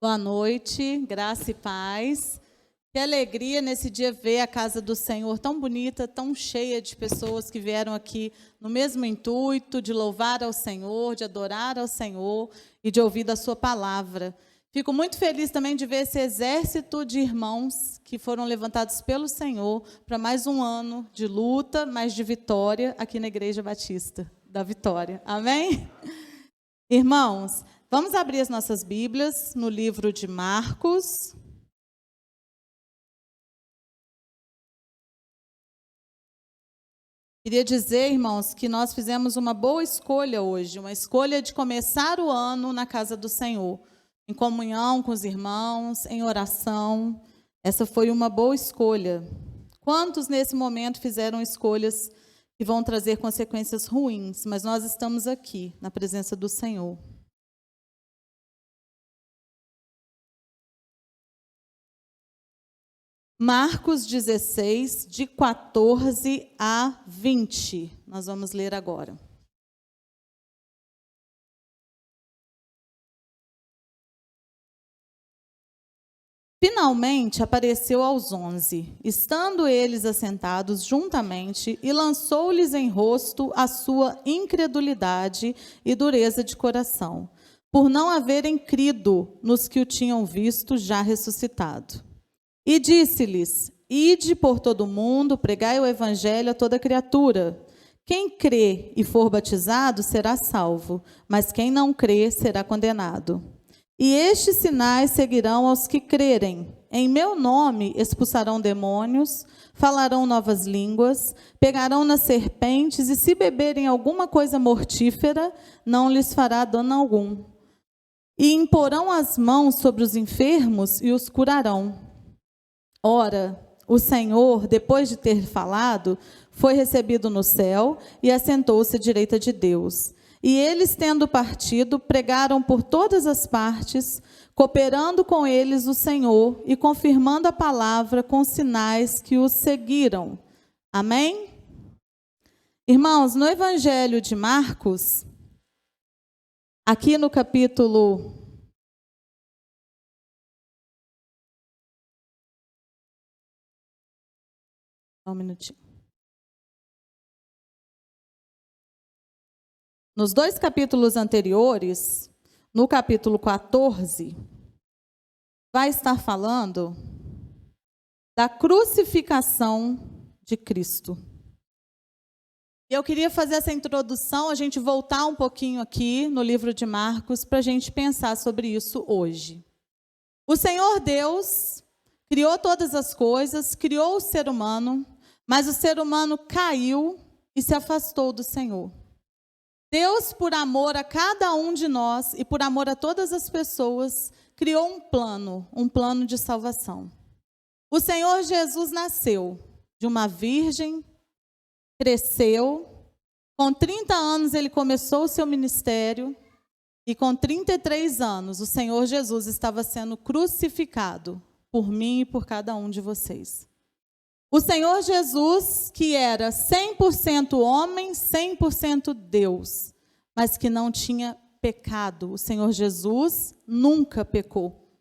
Boa noite, graça e paz. Que alegria nesse dia ver a casa do Senhor tão bonita, tão cheia de pessoas que vieram aqui no mesmo intuito de louvar ao Senhor, de adorar ao Senhor e de ouvir da sua palavra. Fico muito feliz também de ver esse exército de irmãos que foram levantados pelo Senhor para mais um ano de luta, mas de vitória aqui na Igreja Batista da Vitória. Amém? Irmãos, vamos abrir as nossas Bíblias no livro de Marcos. Queria dizer, irmãos, que nós fizemos uma boa escolha hoje, uma escolha de começar o ano na casa do Senhor, em comunhão com os irmãos, em oração. Essa foi uma boa escolha. Quantos nesse momento fizeram escolhas que vão trazer consequências ruins, mas nós estamos aqui, na presença do Senhor. Marcos 16, de 14 a 20. Nós vamos ler agora. Finalmente apareceu aos 11, estando eles assentados juntamente, e lançou-lhes em rosto a sua incredulidade e dureza de coração, por não haverem crido nos que o tinham visto já ressuscitado. E disse-lhes: Ide por todo o mundo, pregai o evangelho a toda criatura. Quem crê e for batizado será salvo, mas quem não crê será condenado. E estes sinais seguirão aos que crerem. Em meu nome expulsarão demônios, falarão novas línguas, pegarão nas serpentes, e se beberem alguma coisa mortífera, não lhes fará dano algum. E imporão as mãos sobre os enfermos e os curarão. Ora, o Senhor, depois de ter falado, foi recebido no céu e assentou-se à direita de Deus. E eles, tendo partido, pregaram por todas as partes, cooperando com eles o Senhor e confirmando a palavra com sinais que os seguiram. Amém? Irmãos, no Evangelho de Marcos, aqui no capítulo... Só um minutinho. Nos dois capítulos anteriores, no capítulo 14, vai estar falando da crucificação de Cristo. Eu queria fazer essa introdução, a gente voltar um pouquinho aqui no livro de Marcos, para a gente pensar sobre isso hoje. O Senhor Deus criou todas as coisas, criou o ser humano, mas o ser humano caiu e se afastou do Senhor. Deus, por amor a cada um de nós e por amor a todas as pessoas, criou um plano de salvação. O Senhor Jesus nasceu de uma virgem, cresceu, com 30 anos ele começou o seu ministério e com 33 anos o Senhor Jesus estava sendo crucificado por mim e por cada um de vocês. O Senhor Jesus, que era 100% homem, 100% Deus, mas que não tinha pecado. O Senhor Jesus nunca pecou.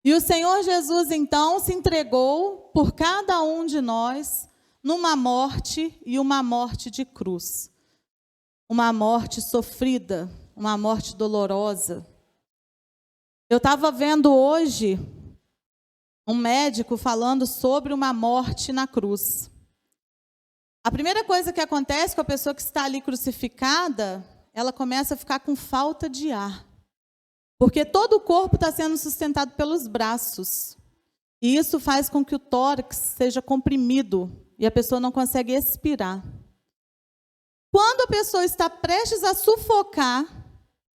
E o Senhor Jesus, então, se entregou por cada um de nós numa morte e uma morte de cruz. Uma morte sofrida, uma morte dolorosa. Eu estava vendo hoje um médico falando sobre uma morte na cruz. A primeira coisa que acontece com a pessoa que está ali crucificada, ela começa a ficar com falta de ar. Porque todo o corpo está sendo sustentado pelos braços. E isso faz com que o tórax seja comprimido e a pessoa não consegue expirar. Quando a pessoa está prestes a sufocar,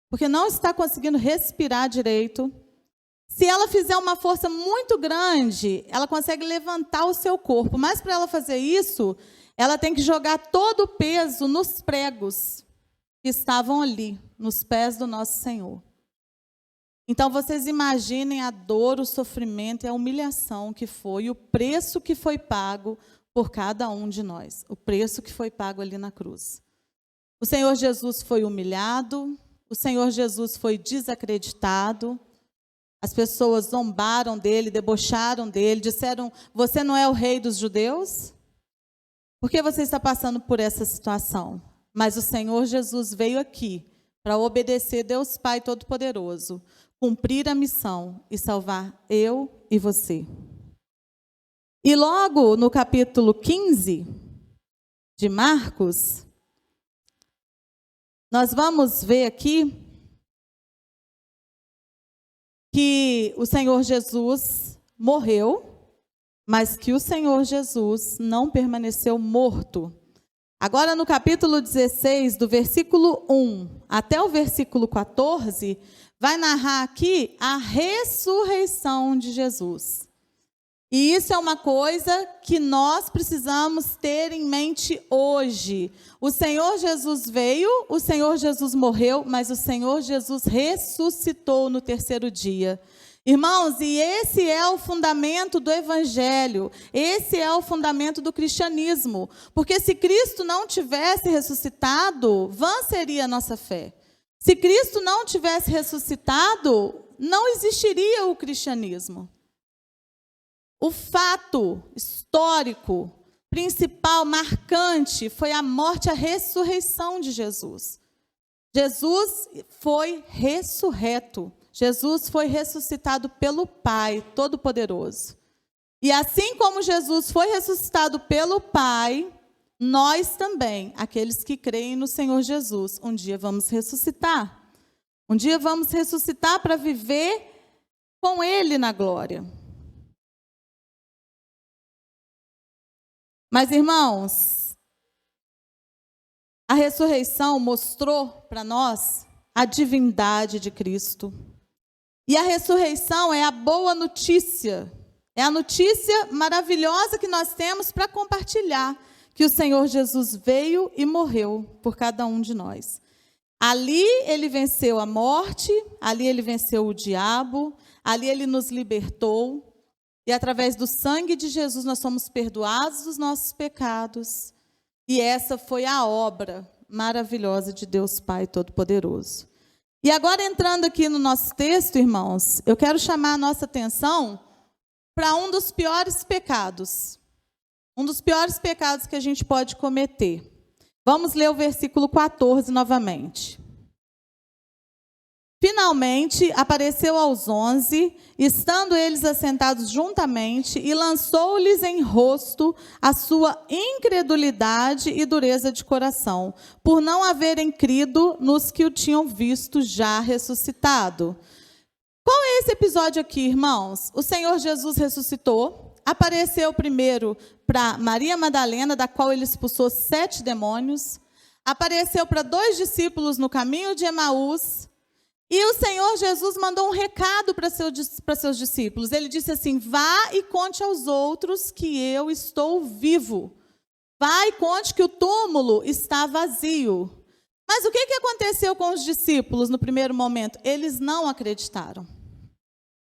porque não está conseguindo respirar direito, se ela fizer uma força muito grande, ela consegue levantar o seu corpo. Mas para ela fazer isso, ela tem que jogar todo o peso nos pregos que estavam ali, nos pés do nosso Senhor. Então, vocês imaginem a dor, o sofrimento e a humilhação que foi, o preço que foi pago por cada um de nós. O preço que foi pago ali na cruz. O Senhor Jesus foi humilhado, o Senhor Jesus foi desacreditado, As pessoas zombaram dele, debocharam dele, disseram: você não é o rei dos judeus? Por que você está passando por essa situação? Mas o Senhor Jesus veio aqui para obedecer Deus Pai Todo-Poderoso, cumprir a missão e salvar eu e você. E logo no capítulo 15 de Marcos, nós vamos ver aqui que o Senhor Jesus morreu, mas que o Senhor Jesus não permaneceu morto. Agora, no capítulo 16, do versículo 1 até o versículo 14, vai narrar aqui a ressurreição de Jesus. E isso é uma coisa que nós precisamos ter em mente hoje. O Senhor Jesus veio, o Senhor Jesus morreu, mas o Senhor Jesus ressuscitou no terceiro dia. Irmãos, e esse é o fundamento do Evangelho, esse é o fundamento do cristianismo. Porque se Cristo não tivesse ressuscitado, vã seria a nossa fé. Se Cristo não tivesse ressuscitado, não existiria o cristianismo. O fato histórico, principal, marcante, foi a morte e a ressurreição de Jesus. Jesus foi ressurreto. Jesus foi ressuscitado pelo Pai Todo-Poderoso. E assim como Jesus foi ressuscitado pelo Pai, nós também, aqueles que creem no Senhor Jesus, um dia vamos ressuscitar. Um dia vamos ressuscitar para viver com Ele na glória. Mas, irmãos, a ressurreição mostrou para nós a divindade de Cristo. E a ressurreição é a boa notícia, é a notícia maravilhosa que nós temos para compartilhar, que o Senhor Jesus veio e morreu por cada um de nós. Ali ele venceu a morte, ali ele venceu o diabo, ali ele nos libertou. E através do sangue de Jesus nós somos perdoados dos nossos pecados. E essa foi a obra maravilhosa de Deus Pai Todo-Poderoso. E agora, entrando aqui no nosso texto, irmãos, eu quero chamar a nossa atenção para um dos piores pecados. Um dos piores pecados que a gente pode cometer. Vamos ler o versículo 14 novamente. Finalmente, apareceu aos 11, estando eles assentados juntamente, e lançou-lhes em rosto a sua incredulidade e dureza de coração, por não haverem crido nos que o tinham visto já ressuscitado. Qual é esse episódio aqui, irmãos? O Senhor Jesus ressuscitou, apareceu primeiro para Maria Madalena, da qual ele expulsou 7 demônios, apareceu para 2 discípulos no caminho de Emaús. E o Senhor Jesus mandou um recado para seus discípulos. Ele disse assim: vá e conte aos outros que eu estou vivo. Vá e conte que o túmulo está vazio. Mas o que aconteceu com os discípulos no primeiro momento? Eles não acreditaram.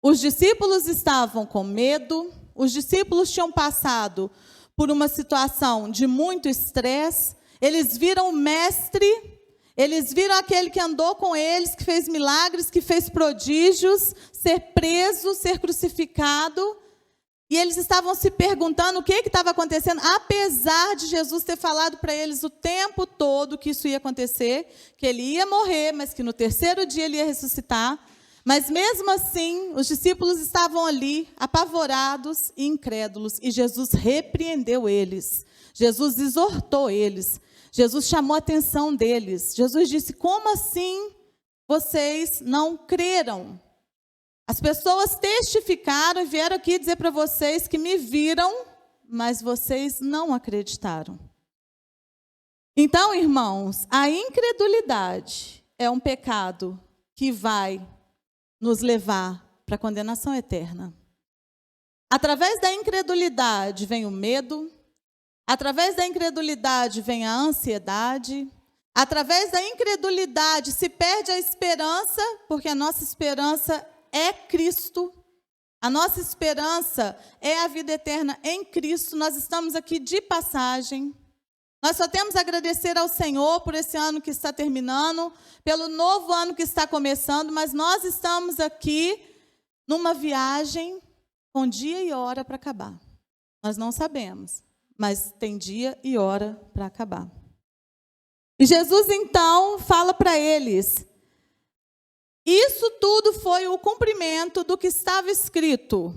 Os discípulos estavam com medo. Os discípulos tinham passado por uma situação de muito estresse. Eles viram o mestre. Eles viram aquele que andou com eles, que fez milagres, que fez prodígios, ser preso, ser crucificado. E eles estavam se perguntando o que estava acontecendo, apesar de Jesus ter falado para eles o tempo todo que isso ia acontecer, que ele ia morrer, mas que no terceiro dia ele ia ressuscitar. Mas mesmo assim, os discípulos estavam ali, apavorados e incrédulos, e Jesus repreendeu eles. Jesus exortou eles. Jesus chamou a atenção deles. Jesus disse: como assim vocês não creram? As pessoas testificaram e vieram aqui dizer para vocês que me viram, mas vocês não acreditaram. Então, irmãos, a incredulidade é um pecado que vai nos levar para a condenação eterna. Através da incredulidade vem o medo. Através da incredulidade vem a ansiedade. Através da incredulidade se perde a esperança, porque a nossa esperança é Cristo. A nossa esperança é a vida eterna em Cristo. Nós estamos aqui de passagem. Nós só temos a agradecer ao Senhor por esse ano que está terminando, pelo novo ano que está começando, mas nós estamos aqui numa viagem com dia e hora para acabar. Nós não sabemos, mas tem dia e hora para acabar. E Jesus então fala para eles: isso tudo foi o cumprimento do que estava escrito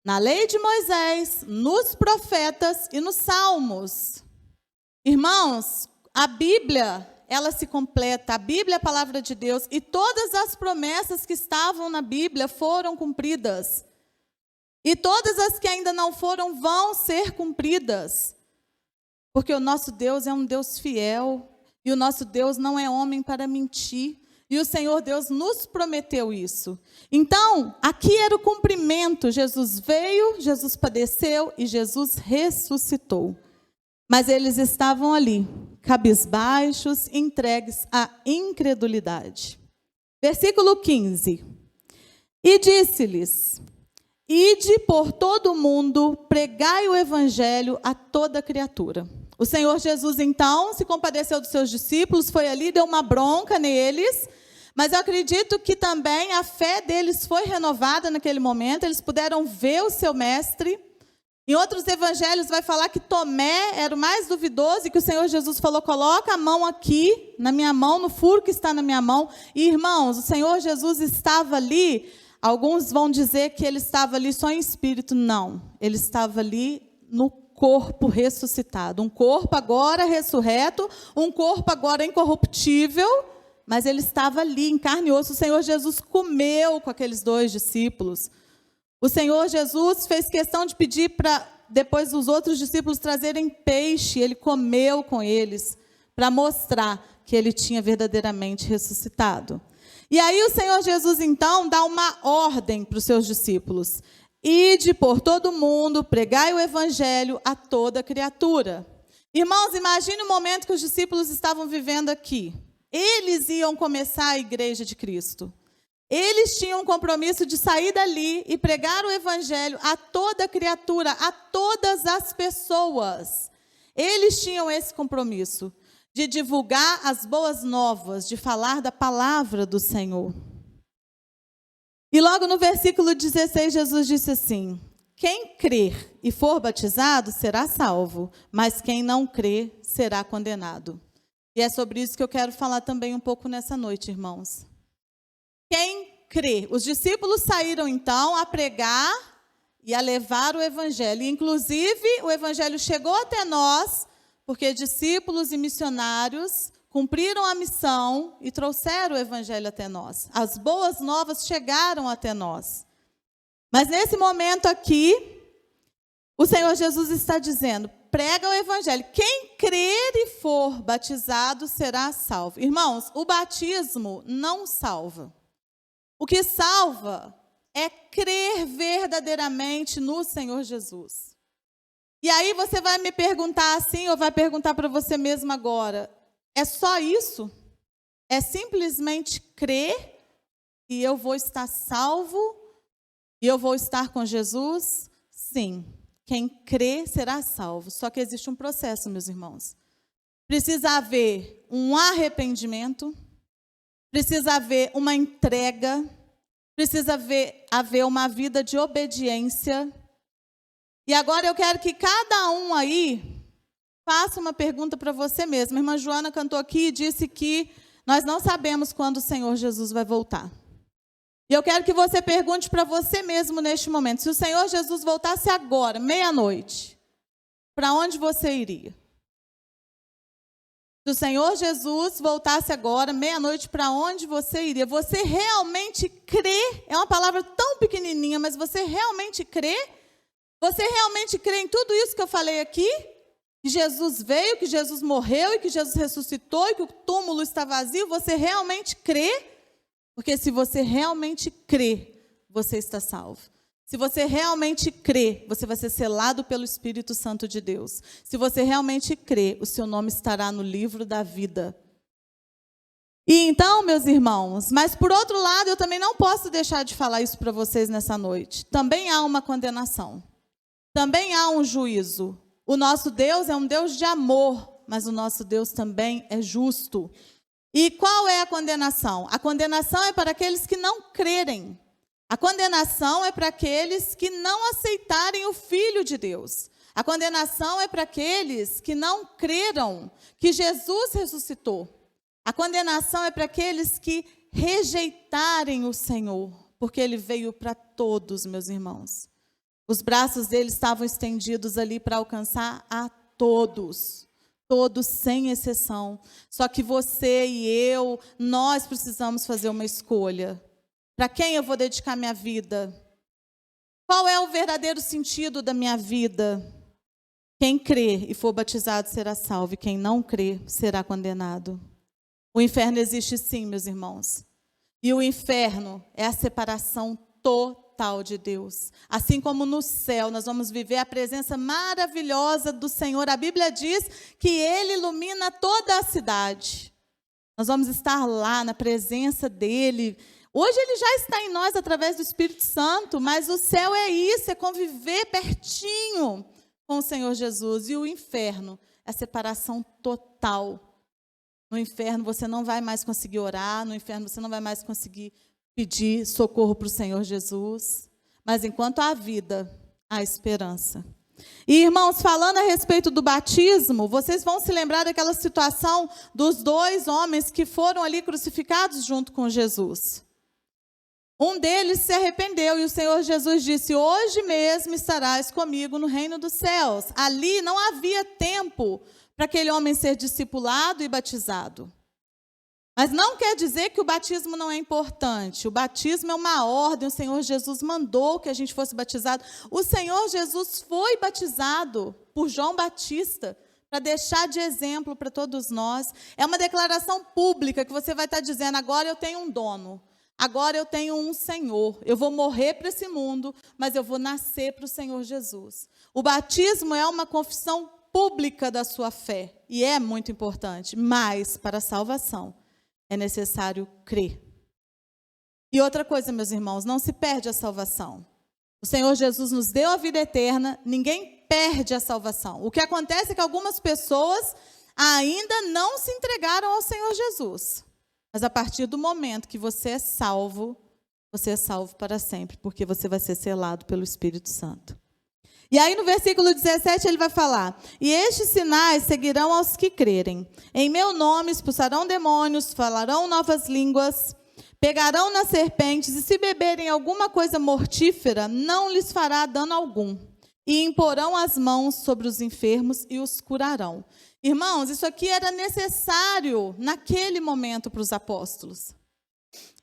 na lei de Moisés, nos profetas e nos salmos. Irmãos, a Bíblia, ela se completa. A Bíblia é a palavra de Deus e todas as promessas que estavam na Bíblia foram cumpridas. E todas as que ainda não foram vão ser cumpridas. Porque o nosso Deus é um Deus fiel e o nosso Deus não é homem para mentir. E o Senhor Deus nos prometeu isso. Então, aqui era o cumprimento. Jesus veio, Jesus padeceu e Jesus ressuscitou. Mas eles estavam ali, cabisbaixos, entregues à incredulidade. Versículo 15. E disse-lhes: ide por todo o mundo, pregai o evangelho a toda criatura. O Senhor Jesus, então, se compadeceu dos seus discípulos, foi ali, deu uma bronca neles, mas eu acredito que também a fé deles foi renovada naquele momento, eles puderam ver o seu mestre. Em outros evangelhos vai falar que Tomé era o mais duvidoso e que o Senhor Jesus falou: coloca a mão aqui, na minha mão, no furo que está na minha mão. E, irmãos, o Senhor Jesus estava ali. Alguns vão dizer que ele estava ali só em espírito. Não, ele estava ali no corpo ressuscitado. Um corpo agora ressurreto, um corpo agora incorruptível, mas ele estava ali em carne e osso. O Senhor Jesus comeu com aqueles 2 discípulos. O Senhor Jesus fez questão de pedir para depois os outros discípulos trazerem peixe. Ele comeu com eles para mostrar que ele tinha verdadeiramente ressuscitado. E aí o Senhor Jesus, então, dá uma ordem para os seus discípulos: ide por todo mundo, pregai o evangelho a toda criatura. Irmãos, imagine o momento que os discípulos estavam vivendo aqui. Eles iam começar a igreja de Cristo. Eles tinham um compromisso de sair dali e pregar o evangelho a toda criatura, a todas as pessoas. Eles tinham esse compromisso de divulgar as boas novas, de falar da palavra do Senhor. E logo no versículo 16, Jesus disse assim: quem crer e for batizado será salvo, mas quem não crer será condenado. E é sobre isso que eu quero falar também um pouco nessa noite, irmãos. Quem crê? Os discípulos saíram então a pregar e a levar o evangelho. Inclusive, o evangelho chegou até nós, porque discípulos e missionários cumpriram a missão e trouxeram o evangelho até nós. As boas novas chegaram até nós. Mas nesse momento aqui, o Senhor Jesus está dizendo: prega o evangelho. Quem crer e for batizado será salvo. Irmãos, o batismo não salva. O que salva é crer verdadeiramente no Senhor Jesus. E aí você vai me perguntar assim, ou vai perguntar para você mesmo agora: é só isso? É simplesmente crer e eu vou estar salvo? E eu vou estar com Jesus? Sim, quem crê será salvo. Só que existe um processo, meus irmãos. Precisa haver um arrependimento, precisa haver uma entrega, precisa haver uma vida de obediência. E agora eu quero que cada um aí faça uma pergunta para você mesmo. A irmã Joana cantou aqui e disse que nós não sabemos quando o Senhor Jesus vai voltar. E eu quero que você pergunte para você mesmo neste momento: se o Senhor Jesus voltasse agora, meia-noite, para onde você iria? Se o Senhor Jesus voltasse agora, meia-noite, para onde você iria? Você realmente crê? É uma palavra tão pequenininha, mas você realmente crê? Você realmente crê em tudo isso que eu falei aqui? Que Jesus veio, que Jesus morreu e que Jesus ressuscitou e que o túmulo está vazio? Você realmente crê? Porque se você realmente crê, você está salvo. Se você realmente crê, você vai ser selado pelo Espírito Santo de Deus. Se você realmente crê, o seu nome estará no livro da vida. E então, meus irmãos, mas por outro lado, eu também não posso deixar de falar isso para vocês nessa noite. Também há uma condenação. Também há um juízo. O nosso Deus é um Deus de amor, mas o nosso Deus também é justo. E qual é a condenação? A condenação é para aqueles que não crerem. A condenação é para aqueles que não aceitarem o Filho de Deus. A condenação é para aqueles que não creram que Jesus ressuscitou. A condenação é para aqueles que rejeitarem o Senhor, porque Ele veio para todos, meus irmãos. Os braços dele estavam estendidos ali para alcançar a todos. Todos, sem exceção. Só que você e eu, nós precisamos fazer uma escolha. Para quem eu vou dedicar minha vida? Qual é o verdadeiro sentido da minha vida? Quem crê e for batizado será salvo, e quem não crê será condenado. O inferno existe sim, meus irmãos. E o inferno é a separação total de Deus. Assim como no céu nós vamos viver a presença maravilhosa do Senhor. A Bíblia diz que Ele ilumina toda a cidade. Nós vamos estar lá na presença dEle. Hoje Ele já está em nós através do Espírito Santo, mas o céu é isso, é conviver pertinho com o Senhor Jesus. E o inferno é a separação total. No inferno você não vai mais conseguir orar, no inferno você não vai mais conseguir pedir socorro para o Senhor Jesus. Mas enquanto há vida, há esperança. E, irmãos, falando a respeito do batismo, vocês vão se lembrar daquela situação dos 2 homens que foram ali crucificados junto com Jesus. Um deles se arrependeu e o Senhor Jesus disse: hoje mesmo estarás comigo no reino dos céus. Ali não havia tempo para aquele homem ser discipulado e batizado. Mas não quer dizer que o batismo não é importante. O batismo é uma ordem, o Senhor Jesus mandou que a gente fosse batizado. O Senhor Jesus foi batizado por João Batista, para deixar de exemplo para todos nós. É uma declaração pública que você vai estar dizendo: agora eu tenho um dono, agora eu tenho um Senhor. Eu vou morrer para esse mundo, mas eu vou nascer para o Senhor Jesus. O batismo é uma confissão pública da sua fé, e é muito importante, mas para a salvação é necessário crer. E outra coisa, meus irmãos, não se perde a salvação. O Senhor Jesus nos deu a vida eterna, ninguém perde a salvação. O que acontece é que algumas pessoas ainda não se entregaram ao Senhor Jesus. Mas a partir do momento que você é salvo para sempre, porque você vai ser selado pelo Espírito Santo. E aí no versículo 17 ele vai falar: e estes sinais seguirão aos que crerem. Em meu nome expulsarão demônios, falarão novas línguas, pegarão nas serpentes, e se beberem alguma coisa mortífera, não lhes fará dano algum. E imporão as mãos sobre os enfermos e os curarão. Irmãos, isso aqui era necessário naquele momento para os apóstolos.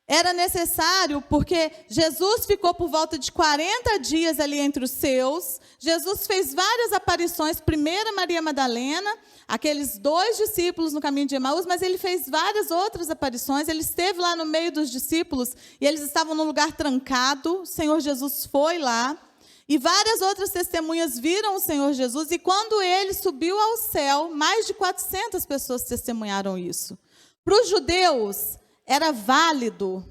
Era necessário porque Jesus ficou por volta de 40 dias ali entre os seus. Jesus fez várias aparições, primeiro a Maria Madalena, aqueles 2 discípulos no caminho de Emaús, mas ele fez várias outras aparições. Ele esteve lá no meio dos discípulos e eles estavam num lugar trancado. O Senhor Jesus foi lá e várias outras testemunhas viram o Senhor Jesus. E quando ele subiu ao céu, mais de 400 pessoas testemunharam isso. Para os judeus, era válido,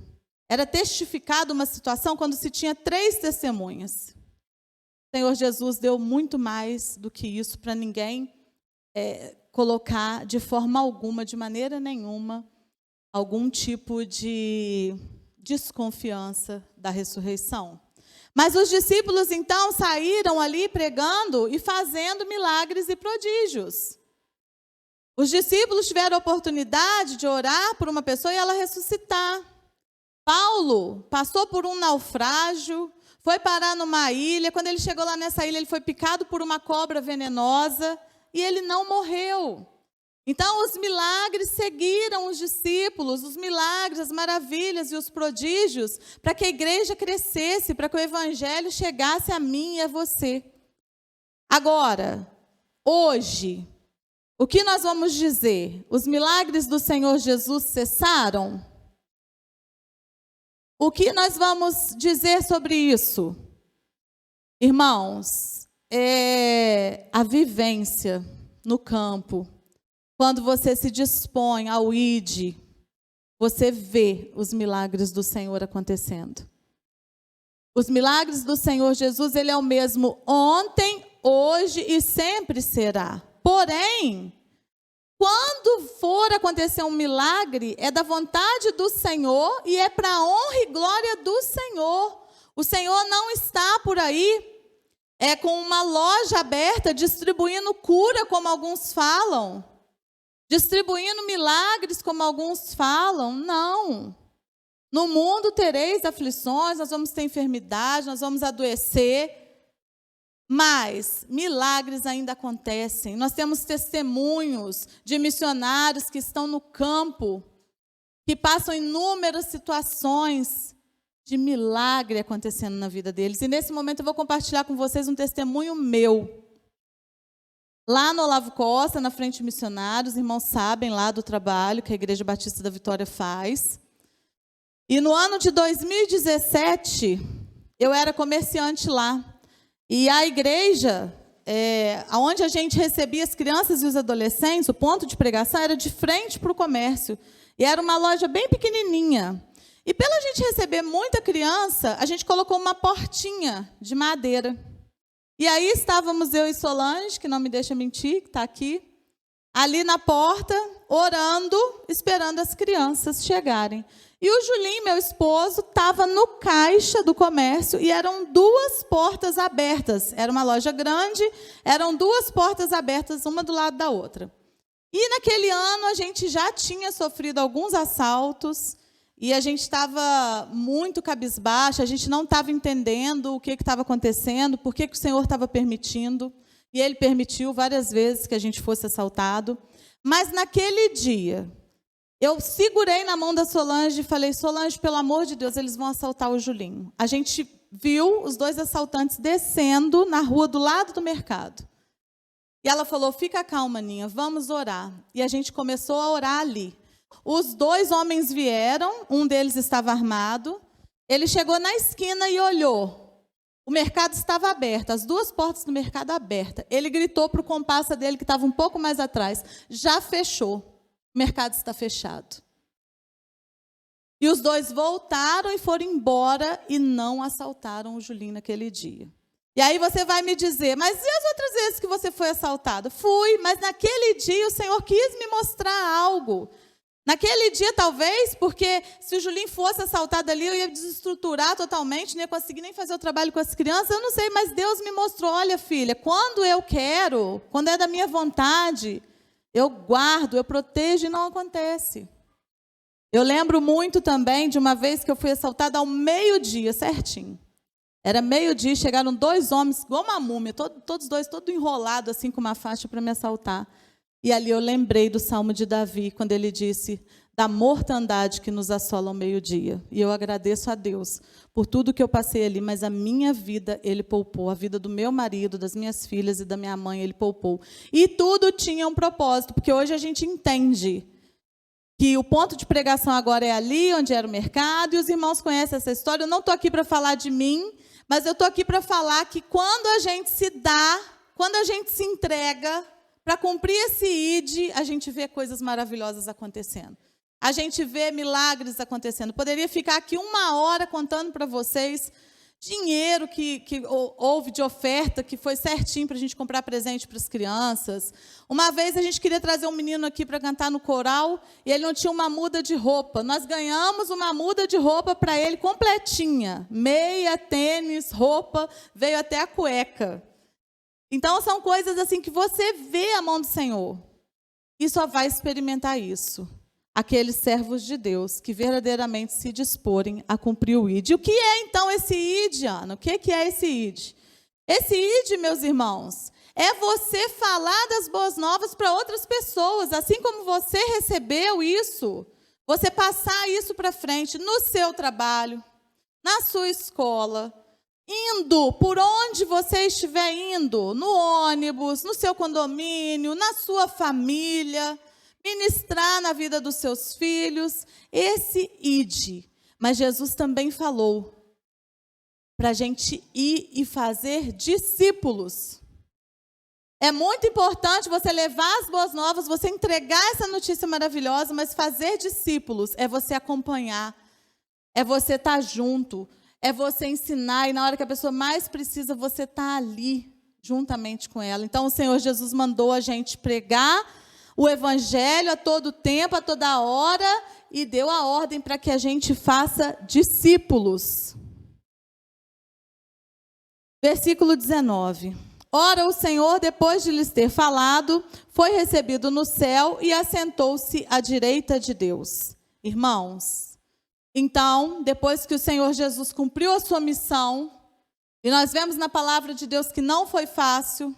era testificado uma situação quando se tinha 3 testemunhas. O Senhor Jesus deu muito mais do que isso para ninguém colocar de forma alguma, de maneira nenhuma, algum tipo de desconfiança da ressurreição. Mas os discípulos então saíram ali pregando e fazendo milagres e prodígios. Os discípulos tiveram a oportunidade de orar por uma pessoa e ela ressuscitar. Paulo passou por um naufrágio, foi parar numa ilha. Quando ele chegou lá nessa ilha, ele foi picado por uma cobra venenosa e ele não morreu. Então, os milagres seguiram os discípulos, os milagres, as maravilhas e os prodígios, para que a igreja crescesse, para que o evangelho chegasse a mim e a você. Agora, hoje, o que nós vamos dizer? Os milagres do Senhor Jesus cessaram? O que nós vamos dizer sobre isso? Irmãos, é a vivência no campo. Quando você se dispõe ao ide, você vê os milagres do Senhor acontecendo. Os milagres do Senhor Jesus, Ele é o mesmo ontem, hoje e sempre será. Porém, Quando for acontecer um milagre, é da vontade do Senhor e é para a honra e glória do Senhor. O Senhor não está por aí com uma loja aberta, distribuindo cura, como alguns falam, distribuindo milagres, como alguns falam. Não. No mundo tereis aflições, nós vamos ter enfermidade, nós vamos adoecer, mas milagres ainda acontecem. Nós temos testemunhos de missionários que estão no campo, que passam inúmeras situações de milagre acontecendo na vida deles. E nesse momento eu vou compartilhar com vocês um testemunho meu. Lá no Olavo Costa, na Frente Missionários, os irmãos sabem lá do trabalho que a Igreja Batista da Vitória faz. E no ano de 2017, eu era comerciante lá. E a igreja, onde a gente recebia as crianças e os adolescentes, o ponto de pregação era de frente para o comércio. E era uma loja bem pequenininha. E pela gente receber muita criança, a gente colocou uma portinha de madeira. E aí estávamos eu e Solange, que não me deixa mentir, que está aqui, ali na porta, orando, esperando as crianças chegarem. E o Julinho, meu esposo, estava no caixa do comércio e eram 2 portas abertas. Era uma loja grande, eram 2 portas abertas, uma do lado da outra. E naquele ano a gente já tinha sofrido alguns assaltos e a gente estava muito cabisbaixa, a gente não estava entendendo o que estava acontecendo, por que o Senhor estava permitindo. E Ele permitiu várias vezes que a gente fosse assaltado. Mas naquele dia, eu segurei na mão da Solange e falei: Solange, pelo amor de Deus, eles vão assaltar o Julinho. A gente viu os 2 assaltantes descendo na rua do lado do mercado. E ela falou: fica calma, Ninha, vamos orar. E a gente começou a orar ali. Os 2 homens vieram, um deles estava armado. Ele chegou na esquina e olhou. O mercado estava aberto, as 2 portas do mercado abertas. Ele gritou para o comparsa dele, que estava um pouco mais atrás: já fechou, o mercado está fechado. E os 2 voltaram e foram embora e não assaltaram o Julinho naquele dia. E aí você vai me dizer: mas e as outras vezes que você foi assaltado? Fui, mas naquele dia o Senhor quis me mostrar algo. Naquele dia, talvez, porque se o Julinho fosse assaltado ali, eu ia desestruturar totalmente, não ia conseguir nem fazer o trabalho com as crianças, eu não sei, mas Deus me mostrou: olha, filha, quando eu quero, quando é da minha vontade, eu guardo, eu protejo e não acontece. Eu lembro muito também de uma vez que eu fui assaltada ao meio-dia, certinho. Era meio-dia, chegaram 2 homens, igual uma múmia, todos 2, todo enrolado assim com uma faixa para me assaltar. E ali eu lembrei do Salmo de Davi, quando ele disse: da mortandade que nos assola ao meio-dia. E eu agradeço a Deus por tudo que eu passei ali, mas a minha vida Ele poupou, a vida do meu marido, das minhas filhas e da minha mãe Ele poupou. E tudo tinha um propósito, porque hoje a gente entende que o ponto de pregação agora é ali, onde era o mercado, e os irmãos conhecem essa história. Eu não estou aqui para falar de mim, mas eu estou aqui para falar que quando a gente se dá, quando a gente se entrega para cumprir esse ID, a gente vê coisas maravilhosas acontecendo. A gente vê milagres acontecendo. Poderia ficar aqui 1 hora contando para vocês dinheiro que houve de oferta, que foi certinho para a gente comprar presente para as crianças. Uma vez a gente queria trazer um menino aqui para cantar no coral e ele não tinha uma muda de roupa. Nós ganhamos uma muda de roupa para ele completinha. Meia, tênis, roupa, veio até a cueca. Então, são coisas assim que você vê a mão do Senhor e só vai experimentar isso aqueles servos de Deus que verdadeiramente se disporem a cumprir o ID. O que é, então, esse ID, Ana? O que é esse ID? Esse ID, meus irmãos, é você falar das boas novas para outras pessoas, assim como você recebeu isso, você passar isso para frente no seu trabalho, na sua escola, indo por onde você estiver indo, no ônibus, no seu condomínio, na sua família, ministrar na vida dos seus filhos, esse ide. Mas Jesus também falou para a gente ir e fazer discípulos. É muito importante você levar as boas novas, você entregar essa notícia maravilhosa, mas fazer discípulos é você acompanhar, é você estar junto, é você ensinar, e na hora que a pessoa mais precisa, você está ali, juntamente com ela. Então, o Senhor Jesus mandou a gente pregar o evangelho a todo tempo, a toda hora, e deu a ordem para que a gente faça discípulos. Versículo 19. Ora, o Senhor, depois de lhes ter falado, foi recebido no céu e assentou-se à direita de Deus. Irmãos, então, depois que o Senhor Jesus cumpriu a sua missão, e nós vemos na palavra de Deus que não foi fácil,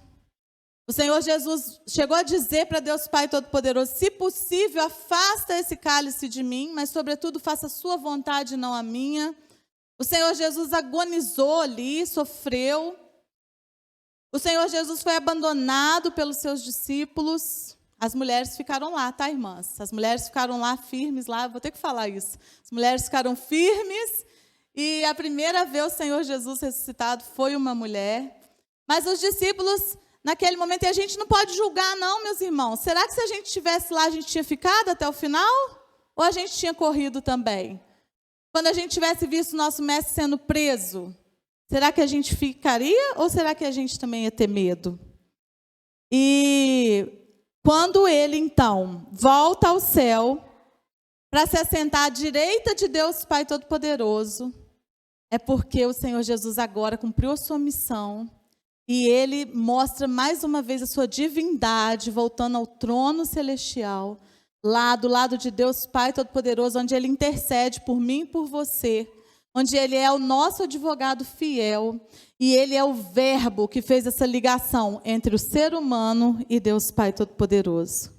o Senhor Jesus chegou a dizer para Deus Pai Todo-Poderoso: se possível, afasta esse cálice de mim, mas sobretudo faça a sua vontade e não a minha. O Senhor Jesus agonizou ali, sofreu. O Senhor Jesus foi abandonado pelos seus discípulos. As mulheres ficaram lá, tá, irmãs? As mulheres ficaram lá firmes, lá, vou ter que falar isso. As mulheres ficaram firmes, e a primeira vez o Senhor Jesus ressuscitado foi uma mulher. Mas os discípulos, naquele momento, e a gente não pode julgar não, meus irmãos. Será que se a gente estivesse lá, a gente tinha ficado até o final? Ou a gente tinha corrido também? Quando a gente tivesse visto o nosso mestre sendo preso, será que a gente ficaria ou será que a gente também ia ter medo? E quando ele, então, volta ao céu para se assentar à direita de Deus Pai Todo-Poderoso, é porque o Senhor Jesus agora cumpriu a sua missão e ele mostra mais uma vez a sua divindade, voltando ao trono celestial, lá do lado de Deus Pai Todo-Poderoso, onde ele intercede por mim e por você, onde ele é o nosso advogado fiel, e ele é o verbo que fez essa ligação entre o ser humano e Deus Pai Todo-Poderoso.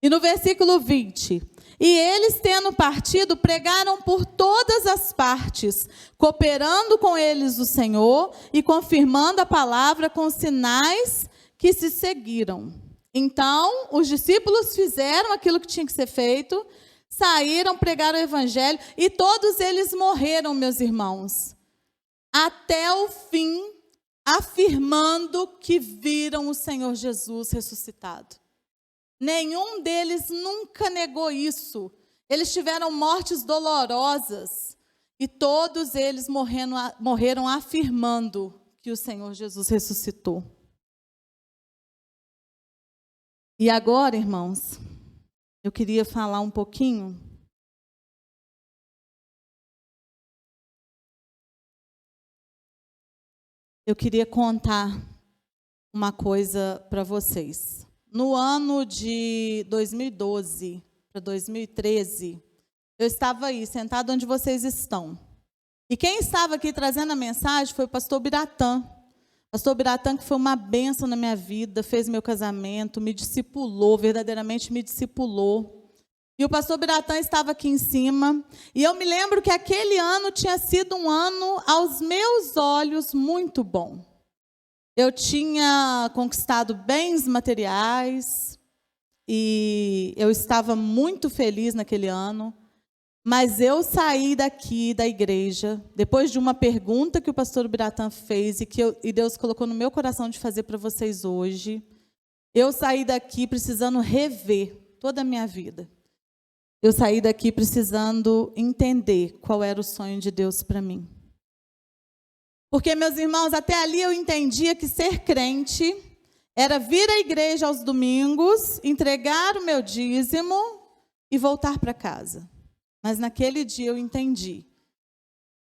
E no versículo 20, e eles, tendo partido, pregaram por todas as partes, cooperando com eles o Senhor e confirmando a palavra com os sinais que se seguiram. Então, os discípulos fizeram aquilo que tinha que ser feito, saíram, pregaram o evangelho, e todos eles morreram, meus irmãos, até o fim, afirmando que viram o Senhor Jesus ressuscitado. Nenhum deles nunca negou isso. Eles tiveram mortes dolorosas, e todos eles morreram afirmando que o Senhor Jesus ressuscitou. E agora, irmãos, eu queria falar um pouquinho eu queria contar uma coisa para vocês. No ano de 2012 para 2013, eu estava aí, sentado onde vocês estão. E quem estava aqui trazendo a mensagem foi o pastor Biratã. Pastor Biratã, que foi uma bênção na minha vida, fez meu casamento, me discipulou, verdadeiramente me discipulou. E o pastor Biratã estava aqui em cima, e eu me lembro que aquele ano tinha sido um ano, aos meus olhos, muito bom. Eu tinha conquistado bens materiais, e eu estava muito feliz naquele ano, mas eu saí daqui da igreja, depois de uma pergunta que o pastor Biratã fez, e Deus colocou no meu coração de fazer para vocês hoje, eu saí daqui precisando rever toda a minha vida. Eu saí daqui precisando entender qual era o sonho de Deus para mim. Porque, meus irmãos, até ali eu entendia que ser crente era vir à igreja aos domingos, entregar o meu dízimo e voltar para casa. Mas naquele dia eu entendi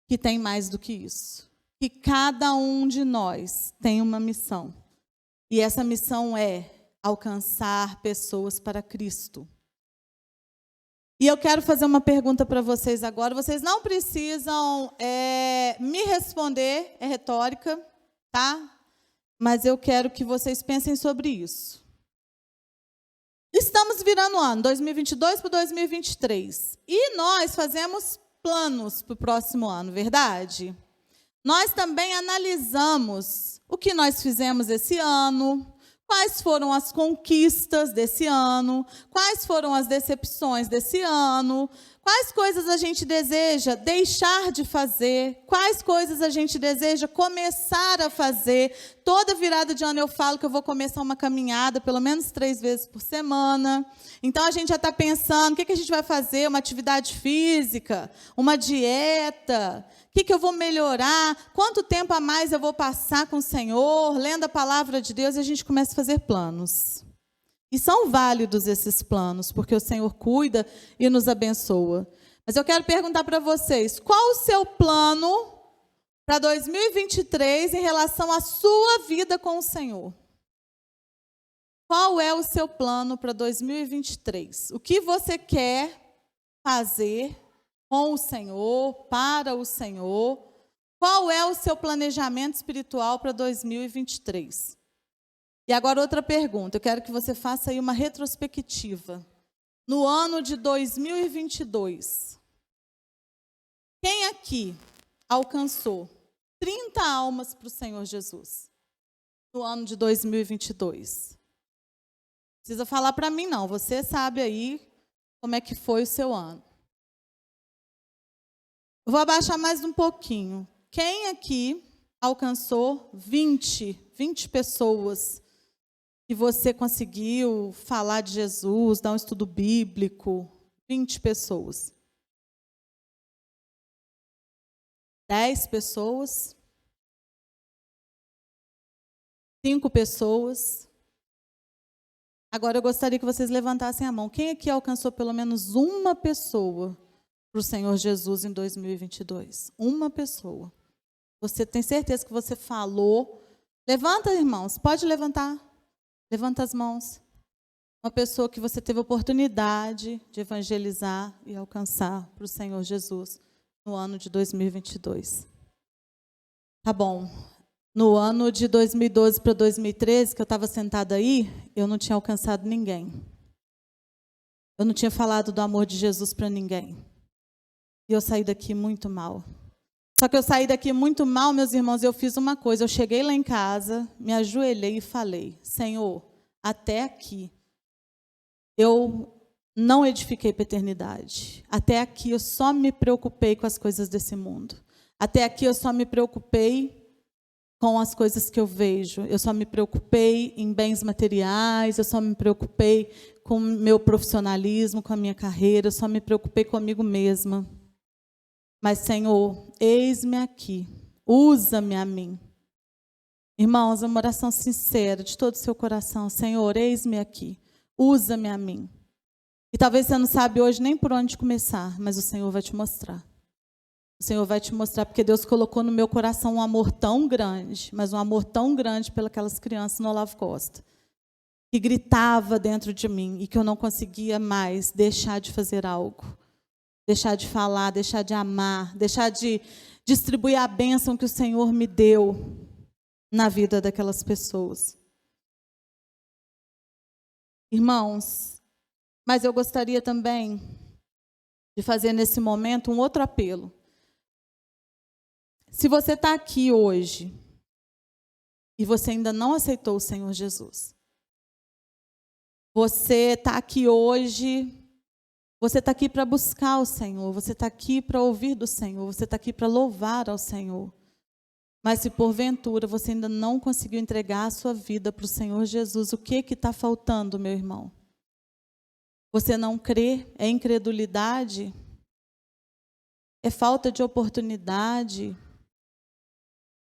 que tem mais do que isso. Que cada um de nós tem uma missão. E essa missão é alcançar pessoas para Cristo. E eu quero fazer uma pergunta para vocês agora. Vocês não precisam me responder, é retórica, tá? Mas eu quero que vocês pensem sobre isso. Estamos virando o ano, 2022 para 2023. E nós fazemos planos para o próximo ano, verdade? Nós também analisamos o que nós fizemos esse ano, quais foram as conquistas desse ano, quais foram as decepções desse ano, quais coisas a gente deseja deixar de fazer, quais coisas a gente deseja começar a fazer. Toda virada de ano eu falo que eu vou começar uma caminhada pelo menos 3 vezes por semana. Então a gente já está pensando, o que a gente vai fazer? Uma atividade física, uma dieta, o que eu vou melhorar, quanto tempo a mais eu vou passar com o Senhor, lendo a palavra de Deus, e a gente começa a fazer planos. E são válidos esses planos, porque o Senhor cuida e nos abençoa. Mas eu quero perguntar para vocês, qual o seu plano para 2023 em relação à sua vida com o Senhor? Qual é o seu plano para 2023? O que você quer fazer com o Senhor, para o Senhor? Qual é o seu planejamento espiritual para 2023? E agora outra pergunta, eu quero que você faça aí uma retrospectiva. No ano de 2022, quem aqui alcançou 30 almas para o Senhor Jesus? No ano de 2022. Não precisa falar para mim não, você sabe aí como é que foi o seu ano. Eu vou abaixar mais um pouquinho. Quem aqui alcançou 20 pessoas que você conseguiu falar de Jesus, dar um estudo bíblico? 20 pessoas. 10 pessoas. 5 pessoas. Agora eu gostaria que vocês levantassem a mão. Quem aqui alcançou pelo menos uma pessoa para o Senhor Jesus em 2022? Uma pessoa. Você tem certeza que você falou? Levanta, irmãos, pode levantar. Levanta as mãos. Uma pessoa que você teve oportunidade de evangelizar e alcançar para o Senhor Jesus no ano de 2022. Tá bom. No ano de 2012 para 2013, que eu estava sentada aí, eu não tinha alcançado ninguém. Eu não tinha falado do amor de Jesus para ninguém. E eu saí daqui muito mal. Só que eu saí daqui muito mal, meus irmãos, eu fiz uma coisa. Eu cheguei lá em casa, me ajoelhei e falei: Senhor, até aqui eu não edifiquei para a eternidade. Até aqui eu só me preocupei com as coisas desse mundo. Até aqui eu só me preocupei com as coisas que eu vejo. Eu só me preocupei em bens materiais, eu só me preocupei com o meu profissionalismo, com a minha carreira, eu só me preocupei comigo mesma. Mas, Senhor, eis-me aqui, usa-me a mim. Irmãos, uma oração sincera, de todo o seu coração. Senhor, eis-me aqui, usa-me a mim. E talvez você não sabe hoje nem por onde começar, mas o Senhor vai te mostrar. O Senhor vai te mostrar, porque Deus colocou no meu coração um amor tão grande, mas um amor tão grande pelas crianças no Olavo Costa, que gritava dentro de mim e que eu não conseguia mais deixar de fazer algo. Deixar de falar, deixar de amar, deixar de distribuir a bênção que o Senhor me deu na vida daquelas pessoas. Irmãos, mas eu gostaria também de fazer nesse momento um outro apelo. Se você está aqui hoje e você ainda não aceitou o Senhor Jesus, você está aqui hoje, você está aqui para buscar o Senhor, você está aqui para ouvir do Senhor, você está aqui para louvar ao Senhor. Mas se porventura você ainda não conseguiu entregar a sua vida para o Senhor Jesus, o que está faltando, meu irmão? Você não crê? É incredulidade? É falta de oportunidade?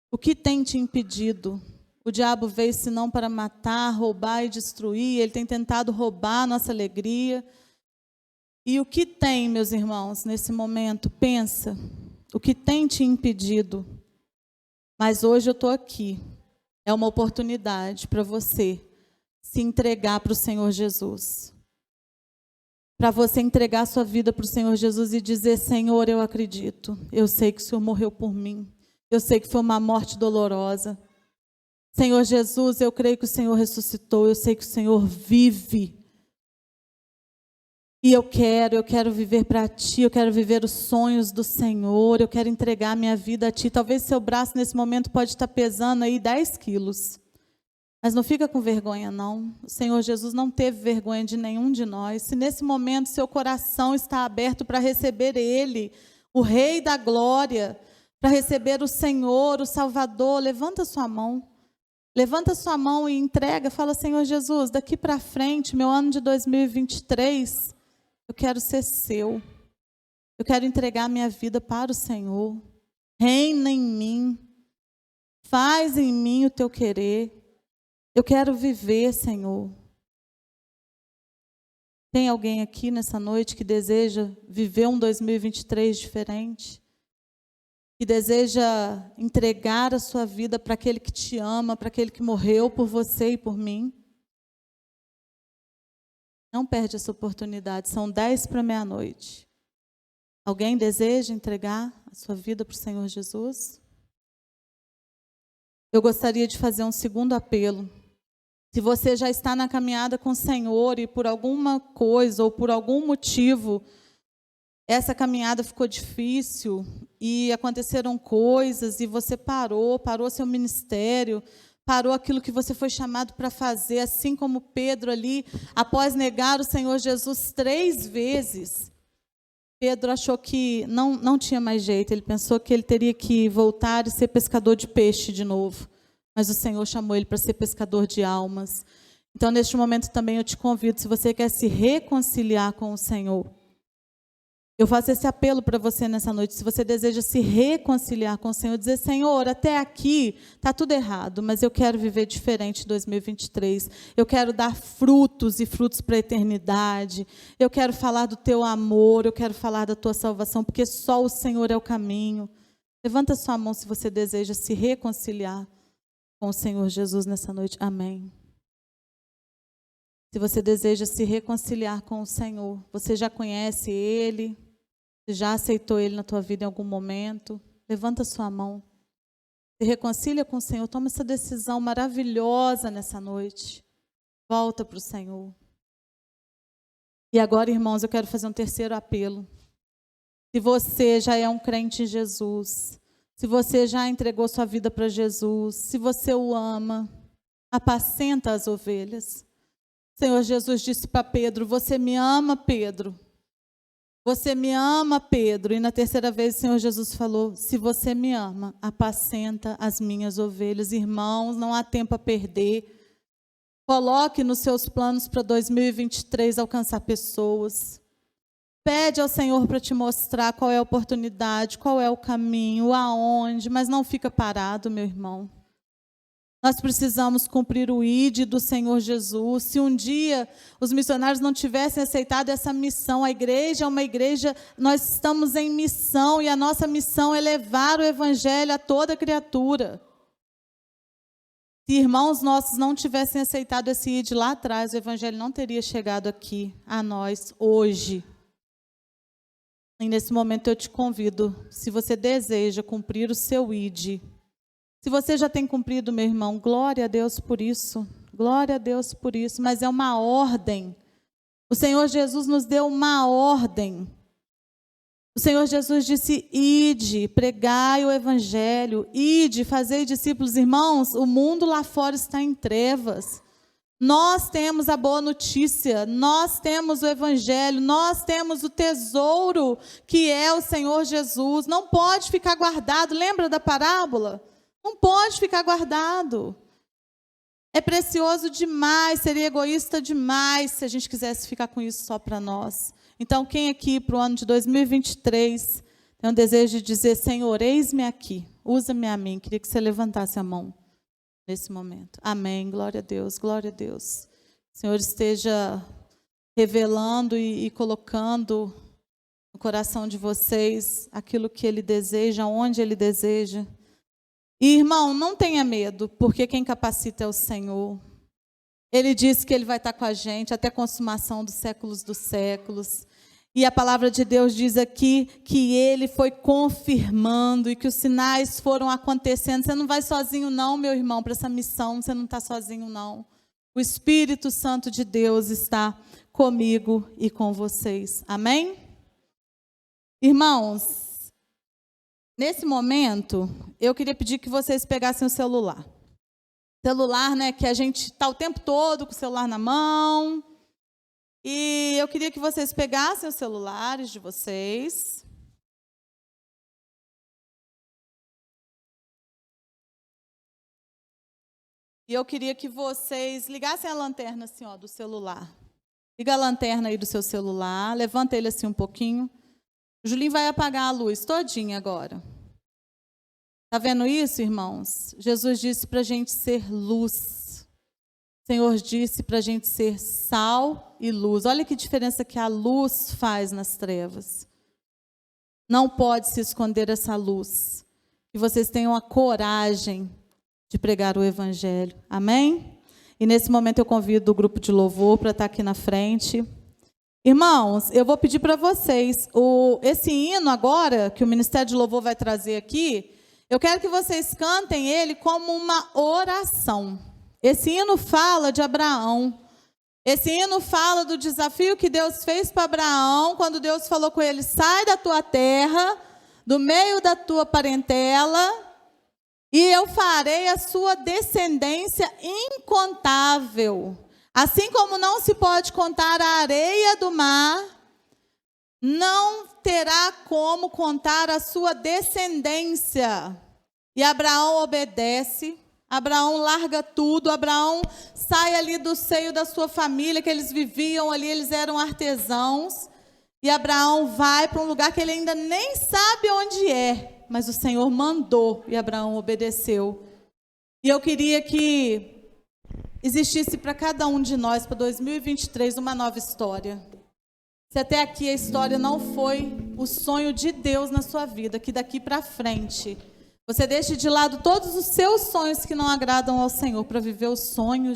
O que tem te impedido? O diabo veio senão para matar, roubar e destruir. Ele tem tentado roubar a nossa alegria. E o que tem, meus irmãos, nesse momento? Pensa. O que tem te impedido? Mas hoje eu estou aqui. É uma oportunidade para você se entregar para o Senhor Jesus. Para você entregar a sua vida para o Senhor Jesus e dizer: Senhor, eu acredito. Eu sei que o Senhor morreu por mim. Eu sei que foi uma morte dolorosa. Senhor Jesus, eu creio que o Senhor ressuscitou. Eu sei que o Senhor vive. E eu quero viver para Ti. Eu quero viver os sonhos do Senhor. Eu quero entregar a minha vida a Ti. Talvez seu braço nesse momento pode estar pesando aí 10 quilos. Mas não fica com vergonha, não. O Senhor Jesus não teve vergonha de nenhum de nós. Se nesse momento seu coração está aberto para receber Ele, o Rei da Glória, para receber o Senhor, o Salvador, levanta sua mão. Levanta sua mão e entrega. Fala: Senhor Jesus, daqui para frente, meu ano de 2023, eu quero ser seu. Eu quero entregar minha vida para o Senhor. Reina em mim. Faz em mim o teu querer. Eu quero viver, Senhor. Tem alguém aqui nessa noite que deseja viver um 2023 diferente? Que deseja entregar a sua vida para aquele que te ama, para aquele que morreu por você e por mim? Não perde essa oportunidade, são 10 para meia-noite. Alguém deseja entregar a sua vida para o Senhor Jesus? Eu gostaria de fazer um segundo apelo. Se você já está na caminhada com o Senhor e por alguma coisa ou por algum motivo essa caminhada ficou difícil e aconteceram coisas e você parou seu ministério, parou aquilo que você foi chamado para fazer, assim como Pedro ali, após negar o Senhor Jesus 3 vezes, Pedro achou que não tinha mais jeito, ele pensou que ele teria que voltar e ser pescador de peixe de novo. Mas o Senhor chamou ele para ser pescador de almas. Então, neste momento também eu te convido, se você quer se reconciliar com o Senhor, eu faço esse apelo para você nessa noite. Se você deseja se reconciliar com o Senhor, dizer, Senhor, até aqui está tudo errado, mas eu quero viver diferente em 2023. Eu quero dar frutos e frutos para a eternidade. Eu quero falar do teu amor, eu quero falar da tua salvação, porque só o Senhor é o caminho. Levanta sua mão se você deseja se reconciliar com o Senhor Jesus nessa noite. Amém. Se você deseja se reconciliar com o Senhor, você já conhece Ele, você já aceitou Ele na tua vida em algum momento, levanta sua mão. Se reconcilia com o Senhor, toma essa decisão maravilhosa nessa noite. Volta para o Senhor. E agora, irmãos, eu quero fazer um terceiro apelo. Se você já é um crente em Jesus, se você já entregou sua vida para Jesus, se você o ama, apacenta as ovelhas. O Senhor Jesus disse para Pedro, você me ama, Pedro? Você me ama, Pedro? E na terceira vez o Senhor Jesus falou, se você me ama, apacenta as minhas ovelhas. Irmãos, não há tempo a perder. Coloque nos seus planos para 2023 alcançar pessoas. Pede ao Senhor para te mostrar qual é a oportunidade, qual é o caminho, aonde, mas não fica parado, meu irmão. Nós precisamos cumprir o ID do Senhor Jesus. Se um dia os missionários não tivessem aceitado essa missão, a igreja é uma igreja, nós estamos em missão e a nossa missão é levar o evangelho a toda criatura. Se irmãos nossos não tivessem aceitado esse ID lá atrás, o evangelho não teria chegado aqui a nós hoje. E nesse momento eu te convido, se você deseja cumprir o seu ID, se você já tem cumprido, meu irmão, glória a Deus por isso, mas é uma ordem. O Senhor Jesus nos deu uma ordem. O Senhor Jesus disse, ide, pregai o evangelho, ide, fazei discípulos. Irmãos, o mundo lá fora está em trevas. Nós temos a boa notícia, nós temos o evangelho, nós temos o tesouro que é o Senhor Jesus. Não pode ficar guardado, lembra da parábola? Não pode ficar guardado. É precioso demais, seria egoísta demais se a gente quisesse ficar com isso só para nós. Então, quem aqui para o ano de 2023 tem um desejo de dizer, Senhor, eis-me aqui, usa-me a mim. Queria que você levantasse a mão nesse momento. Amém, glória a Deus, glória a Deus. O Senhor esteja revelando e colocando no coração de vocês aquilo que Ele deseja, onde Ele deseja. E, irmão, não tenha medo, porque quem capacita é o Senhor. Ele disse que Ele vai estar com a gente até a consumação dos séculos. E a palavra de Deus diz aqui que Ele foi confirmando e que os sinais foram acontecendo. Você não vai sozinho não, meu irmão, para essa missão. Você não está sozinho não. O Espírito Santo de Deus está comigo e com vocês. Amém? Irmãos, nesse momento, eu queria pedir que vocês pegassem o celular. Celular, né, que a gente está o tempo todo com o celular na mão. E eu queria que vocês pegassem os celulares de vocês. E eu queria que vocês ligassem a lanterna assim, ó, do celular. Liga a lanterna aí do seu celular, levanta ele assim um pouquinho. O Julinho vai apagar a luz todinha agora. Está vendo isso, irmãos? Jesus disse para a gente ser luz. Senhor disse para a gente ser sal e luz. Olha que diferença que a luz faz nas trevas. Não pode se esconder essa luz. Que vocês tenham a coragem de pregar o Evangelho. Amém? E nesse momento eu convido o grupo de louvor para estar aqui na frente. Irmãos, eu vou pedir para vocês, esse hino agora, que o Ministério de Louvor vai trazer aqui, eu quero que vocês cantem ele como uma oração. Esse hino fala de Abraão. Esse hino fala do desafio que Deus fez para Abraão, quando Deus falou com ele, sai da tua terra, do meio da tua parentela, e eu farei a sua descendência incontável. Assim como não se pode contar a areia do mar, não terá como contar a sua descendência. E Abraão obedece. Abraão larga tudo, Abraão sai ali do seio da sua família, que eles viviam ali, eles eram artesãos, e Abraão vai para um lugar que ele ainda nem sabe onde é, mas o Senhor mandou, e Abraão obedeceu. E eu queria que existisse para cada um de nós, para 2023, uma nova história. Se até aqui a história não foi o sonho de Deus na sua vida, que daqui para frente você deixe de lado todos os seus sonhos que não agradam ao Senhor para viver os sonhos